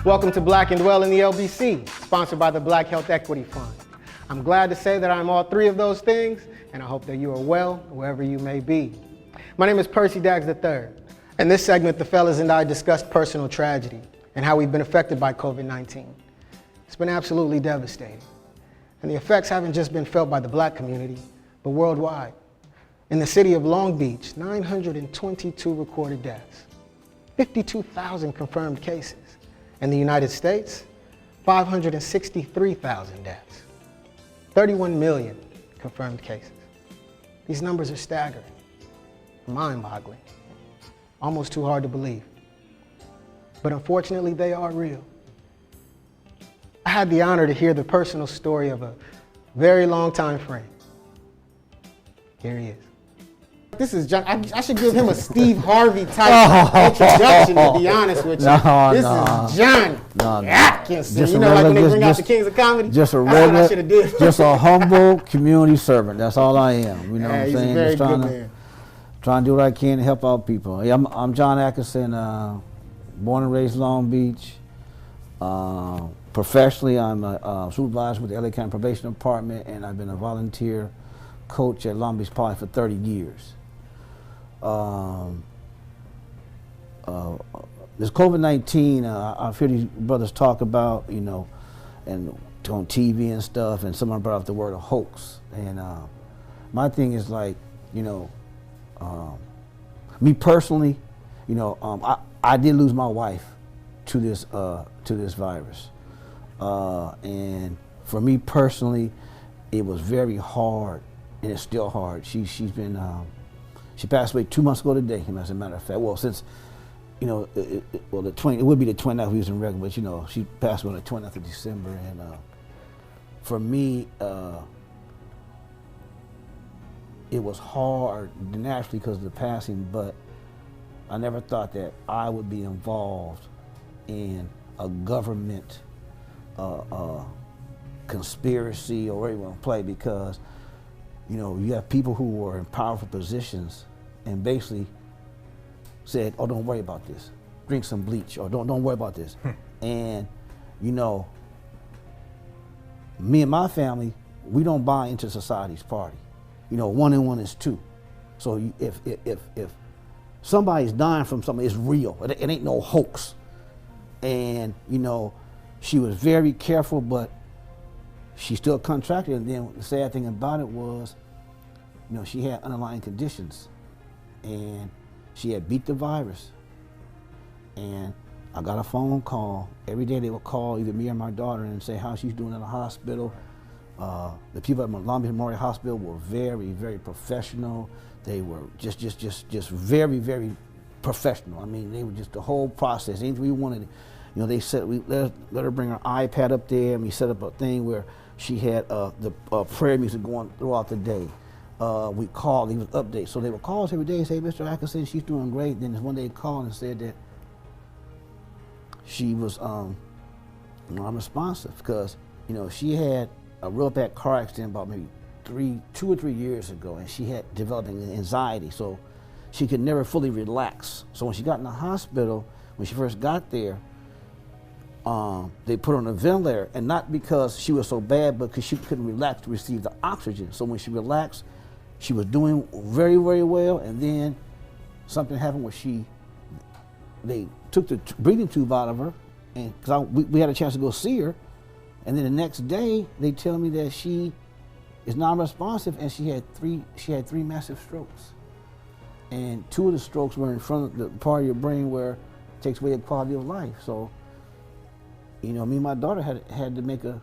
Welcome to Black and Well in the LBC, sponsored by the Black Health Equity Fund. I'm glad to say that I'm all three of those things, and I hope that you are well wherever you may be. My name is Percy Daggs III. In this segment, the fellas and I discussed personal tragedy and how we've been affected by COVID-19. It's been absolutely devastating. And the effects haven't just been felt by the Black community, but worldwide. In the city of Long Beach, 922 recorded deaths, 52,000 confirmed cases. In the United States, 563,000 deaths, 31 million confirmed cases. These numbers are staggering, mind-boggling, almost too hard to believe. But unfortunately, they are real. I had the honor to hear the personal story of a very long-time friend. Here he is. This is John. I should give him a Steve Harvey type introduction, to be honest with you. This is John Atkinson. Just you know, like when they bring out the Kings of Comedy? Just a regular, just a humble community servant. That's all I am. You know what I'm saying? He's a very just good man. Trying to do what I can to help out people. Yeah, I'm John Atkinson, born and raised Long Beach. Professionally, I'm a supervisor with the LA County Probation Department, and I've been a volunteer coach at Long Beach Poly for 30 years. This COVID-19, I've heard these brothers talk about, you know, and on TV and stuff, and someone brought up the word of hoax. And my thing is like, you know, me personally, you know, I did lose my wife to this virus, and for me personally, it was very hard, and it's still hard. She's been. She passed away 2 months ago today, as a matter of fact. Well, since, you know, it would be the 29th, we was in regular, but, you know, she passed away on the 29th of December. And for me, it was hard naturally because of the passing, but I never thought that I would be involved in a government conspiracy or whatever you want to play, because, you know, you have people who were in powerful positions and basically said, oh, don't worry about this. Drink some bleach, or don't worry about this. And, you know, me and my family, we don't buy into society's party. You know, 1 and 1 is 2. So if somebody's dying from something, it's real. It ain't no hoax. And, you know, she was very careful, but she still contracted. And then the sad thing about it was, you know, she had underlying conditions, and she had beat the virus. And I got a phone call. Every day they would call either me or my daughter and say how she's doing in the hospital. The people at Long Beach Memorial Hospital were very, very professional. They were just very, very professional. I mean, they were just the whole process. Anything we wanted, you know, they said we let her bring her iPad up there, and we set up a thing where she had the prayer music going throughout the day. We called, he was updates. So they would call us every day and say, Mr. Atkinson, she's doing great. Then one day they called and said that she was non-responsive because, you know, she had a real bad car accident about maybe 2 or 3 years ago, and she had developing anxiety, so she could never fully relax. So when she got in the hospital, when she first got there, they put her on a ventilator, and not because she was so bad, but because she couldn't relax to receive the oxygen. So when she relaxed, she was doing very, very well, and then something happened where they took the breathing tube out of her, and because we had a chance to go see her, and then the next day they tell me that she is non-responsive, and she had three massive strokes, and 2 of the strokes were in front of the part of your brain where it takes away the quality of life. So, you know, me and my daughter had to make a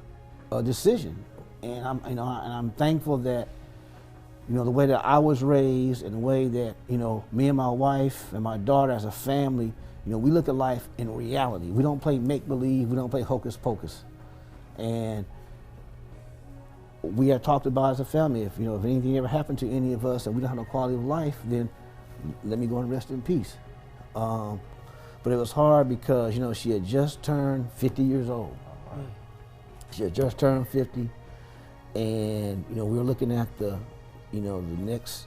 decision, and I'm thankful that, you know, the way that I was raised and the way that, you know, me and my wife and my daughter as a family, you know, we look at life in reality. We don't play make-believe, we don't play hocus pocus. And we have talked about as a family, if anything ever happened to any of us and we don't have no quality of life, then let me go and rest in peace. But it was hard because, you know, she had just turned 50 years old. She had just turned 50, and, you know, we were looking at the next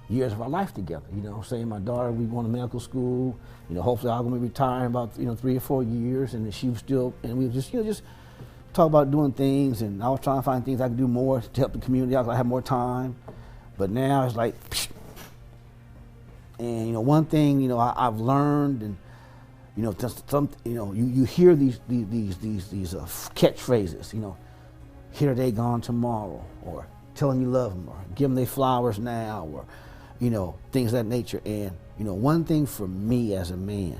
years of our life together. You know, saying my daughter, we going to medical school. You know, hopefully I'm going to retire in about 3 or 4 years, and she was still, and we just just talk about doing things, and I was trying to find things I could do more to help the community. I have more time, but now it's like, and one thing I've learned, and just some you hear these catchphrases, here they gone tomorrow, or tell them you love them, or give them their flowers now, or things of that nature. And one thing for me as a man,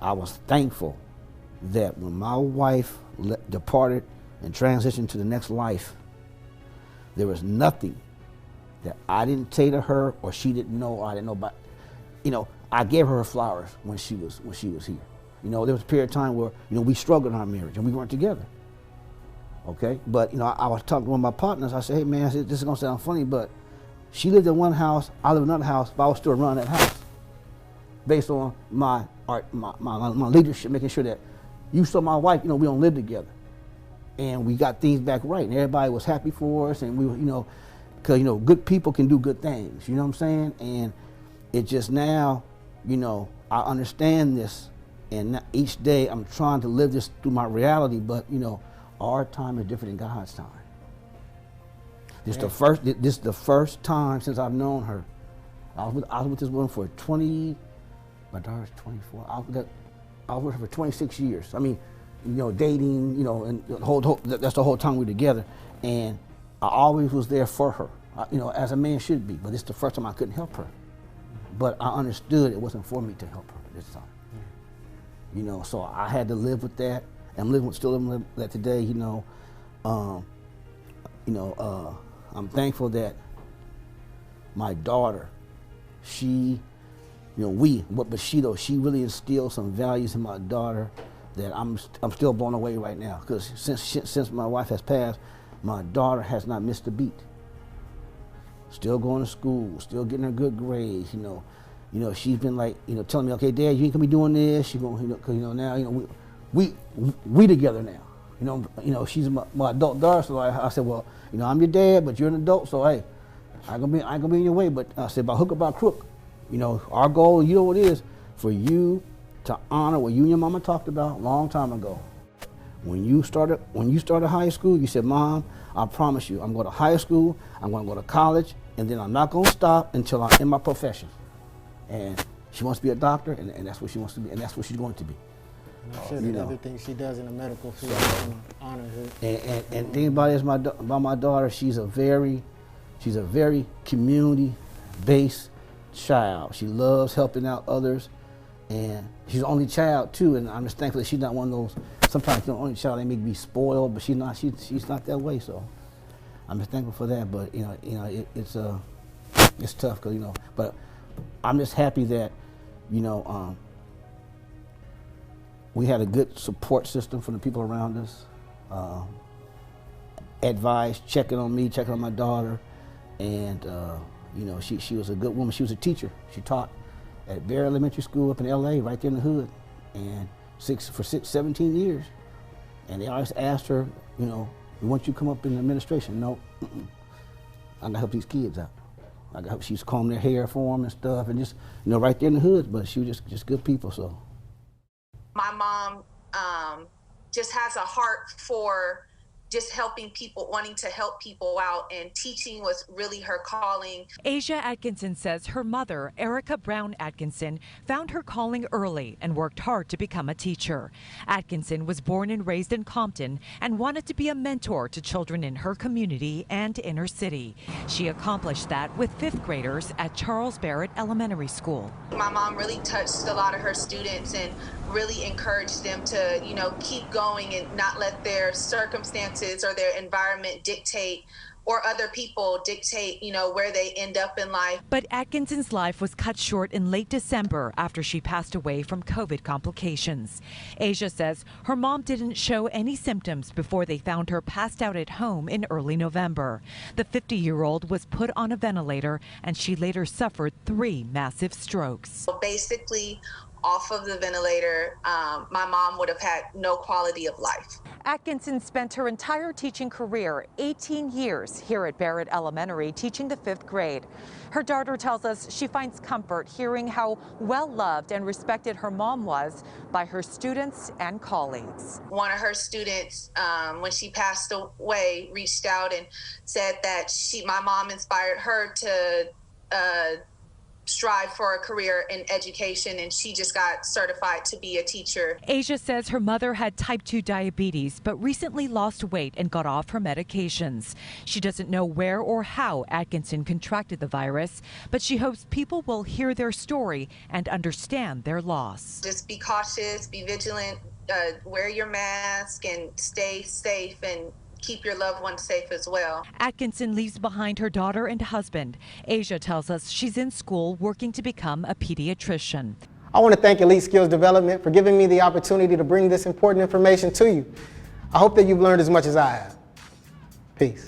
I was thankful that when my wife departed and transitioned to the next life, there was nothing that I didn't say to her or she didn't know or I didn't know about. I gave her flowers when she was here. There was a period of time where we struggled in our marriage and we weren't together. Okay, but I was talking to one of my partners. I said, hey man, this is gonna sound funny, but she lived in one house, I lived in another house, but I was still running that house based on my leadership, making sure that you saw my wife, we don't live together. And we got things back right, and everybody was happy for us, and we were, because, good people can do good things, you know what I'm saying? And it just now, I understand this, and each day I'm trying to live this through my reality, but, our time is different than God's time. This is the first time since I've known her. I was with this woman for my daughter's 24. I was with her for 26 years. I mean, dating, and that's the whole time we were together. And I always was there for her, as a man should be. But it's the first time I couldn't help her. But I understood it wasn't for me to help her this time. So I had to live with that. I'm still living with that today. I'm thankful that my daughter, she really instilled some values in my daughter that I'm still blown away right now. Because since my wife has passed, my daughter has not missed a beat. Still going to school, still getting her good grades. She's been like, telling me, okay, Dad, you ain't gonna be doing this. She gonna, cause now, we together now. She's my adult daughter. So I said, well, I'm your dad, but you're an adult, so hey, I ain't gonna be in your way. But I said, by hook or by crook, our goal, what it is, for you to honor what you and your mama talked about a long time ago. When you started high school, you said, Mom, I promise you, I'm going to high school, I'm going to go to college, and then I'm not going to stop until I'm in my profession. And she wants to be a doctor, and that's what she wants to be, and that's what she's going to be. And I'm sure that everything she does in the medical field honors her. And the thing about it is about my daughter, she's a very community-based child. She loves helping out others, and she's the only child too. And I'm just thankful that she's not one of those. Sometimes the only child they make be spoiled, but she's not. She's not that way. So I'm just thankful for that. But it's tough because But I'm just happy that we had a good support system from the people around us. Advice, checking on me, checking on my daughter, and she was a good woman. She was a teacher. She taught at Bear Elementary School up in LA, right there in the hood, and 17 years. And they always asked her, we want you to come up in administration. No, I gotta help these kids out. I gotta help. She used to comb their hair for them and stuff, and just right there in the hood. But she was just good people. So my mom just has a heart for just helping people, wanting to help people out, and teaching was really her calling. Asia Atkinson says her mother, Erica Brown Atkinson, found her calling early and worked hard to become a teacher. Atkinson was born and raised in Compton and wanted to be a mentor to children in her community and inner city. She accomplished that with fifth graders at Charles Barrett Elementary School. My mom really touched a lot of her students and really encouraged them to, keep going and not let their circumstances or their environment dictate, or other people dictate, where they end up in life. But Atkinson's life was cut short in late December after she passed away from COVID complications. Asia says her mom didn't show any symptoms before they found her passed out at home in early November. The 50-year-old was put on a ventilator, and she later suffered 3 massive strokes. So basically, off of the ventilator, my mom would have had no quality of life. Atkinson spent her entire teaching career, 18 years, here at Barrett Elementary, teaching the 5th grade. Her daughter tells us she finds comfort hearing how well loved and respected her mom was by her students and colleagues. One of her students, when she passed away, reached out and said that my mom inspired her to strive for a career in education, and she just got certified to be a teacher. Asia says her mother had type 2 diabetes, but recently lost weight and got off her medications. She doesn't know where or how Atkinson contracted the virus, but she hopes people will hear their story and understand their loss. Just be cautious, be vigilant, wear your mask, and stay safe, and keep your loved ones safe as well. Atkinson leaves behind her daughter and husband. Asia tells us she's in school working to become a pediatrician. I want to thank Elite Skills Development for giving me the opportunity to bring this important information to you. I hope that you've learned as much as I have. Peace.